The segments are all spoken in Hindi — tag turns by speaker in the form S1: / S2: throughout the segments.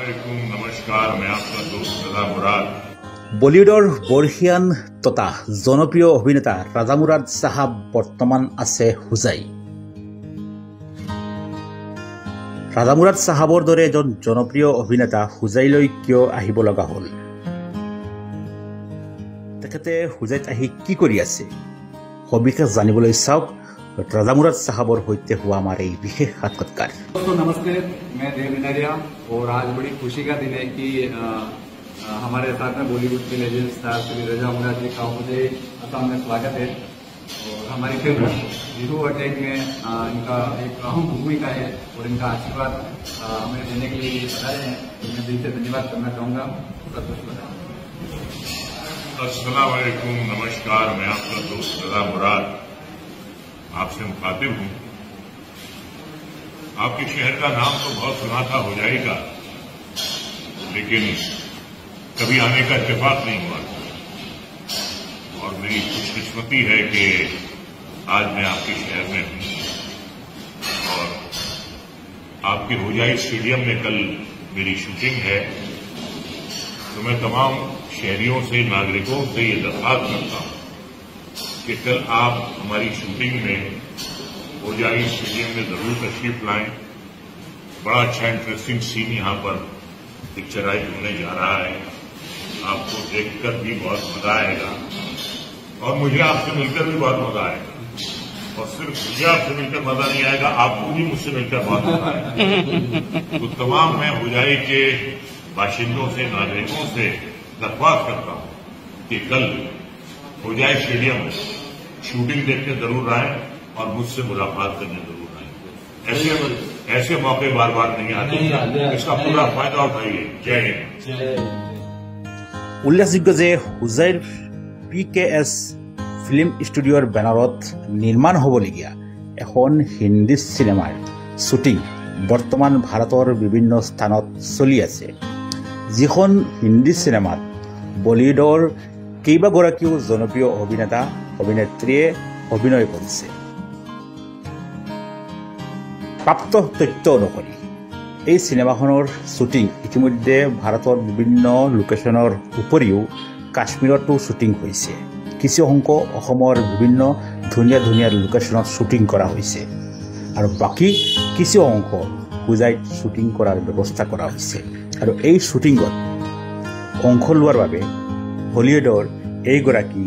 S1: नमस्कार, मैं आपका दोस्त रजा मुराद।
S2: বলিউডৰ বৰ্ষিয়ান তথা জনপ্ৰিয় অভিনেতা ৰাজা মুৰাদ সাহাব বৰ্তমান আছে হুজাই। ৰাজা মুৰাদ সাহাবৰ দৰে এজন জনপ্ৰিয় অভিনেতা হুজাইলৈ কিয় আহিব লগা হ'ল? তেখেতে হুজাইত আহি কি কৰি আছে? সবিশেষ জানিবলৈ চাওক राजा मुराद साहबर होते हुआ हमारे विशेष साक्षात्कार।
S3: दोस्तों नमस्ते, मैं देव मिनारिया और आज बड़ी खुशी का दिन है कि हमारे साथ में बॉलीवुड के लेजेंड स्टार श्री रजा मुराद जी का मुझे असम में स्वागत है। और हमारी फिल्म जीरो अटैक में इनका एक अहम भूमिका है और इनका आशीर्वाद हमें देने के लिए बताए हैं। मैं दिल से धन्यवाद करना चाहूँगा।
S1: अस्सलाम वालेकुम, नमस्कार, मैं आपका दोस्त रजा मुराद आपसे मुखातिब हूं। आपके शहर का नाम तो बहुत सुना था हुजाई का, लेकिन कभी आने का इत्तेफाक नहीं हुआ। और मेरी खुशकिस्मती है कि आज मैं आपके शहर में हूं और आपके हुजाई स्टेडियम में कल मेरी शूटिंग है। तो मैं तमाम शहरियों से, नागरिकों से ये दरख्वास्त करता हूं कि कल आप हमारी शूटिंग में हुजाई स्टेडियम में जरूर तशरीफ लाएं। बड़ा अच्छा इंटरेस्टिंग सीन यहां पर पिक्चराइज होने जा रहा है। आपको देखकर भी बहुत मजा आएगा और मुझे आपसे मिलकर भी बहुत मजा आएगा। और सिर्फ मुझे आपसे मिलकर मजा नहीं आएगा, आपको भी मुझसे मिलकर बहुत मजा आएगा। तो तमाम मैं हुजाई के बाशिंदों से, नागरिकों से दरख्वास्त करता हूं कि कल हुजाई स्टेडियम शूटिंग देखने जरूर आए और मुझसे मुलाकात करने जरूर आए। ऐसे मौके बार बार नहीं आते, इसका पूरा फायदा उठाइए। जय हिंद।
S2: उल्लेखযোগ্য যে হুজাইৰ PKS ফিল্ম ষ্টুডিঅ'ৰ বেনাৰত নিৰ্মাণ হ'বলগীয়া এখন হিন্দী চিনেমাৰ শ্বুটিং বৰ্তমান ভাৰতৰ বিভিন্ন স্থানত চলি আছে। যিখন হিন্দী চিনেমাত বলিউডৰ কেইবাগৰাকীও জনপ্ৰিয় অভিনেতা অভিনেত্ৰীয়ে অভিনয় কৰিছে। প্ৰাপ্ত তথ্য অনুসৰি এই চিনেমাখনৰ শ্বুটিং ইতিমধ্যে ভাৰতৰ বিভিন্ন লোকেশ্যনৰ উপৰিও কাশ্মীৰতো শ্বুটিং হৈছে। কিছু অংশ অসমৰ বিভিন্ন ধুনীয়া ধুনীয়া লোকেশ্যনত শ্বুটিং কৰা হৈছে আৰু বাকী কিছু অংশ হুজাইত শ্বুটিং কৰাৰ ব্যৱস্থা কৰা হৈছে। আৰু এই শ্বুটিঙত অংশ লোৱাৰ বাবে বলিউডৰ এইগৰাকী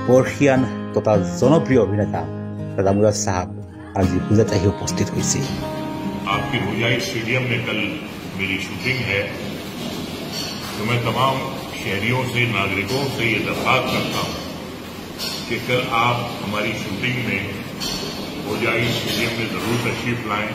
S2: বৰ্ষিয়ান তথা জনপ্ৰিয় অভিনেতা राजा मुराद साहब आज হুজাইত আহি উপস্থিত হৈছে।
S1: आपके हुजाई स्टेडियम में कल मेरी शूटिंग है। तो मैं तमाम शहरियों से, नागरिकों से ये दरख्वास्त करता हूं कि कल आप हमारी शूटिंग में हुजाई स्टेडियम में जरूर तशरीफ लाएं।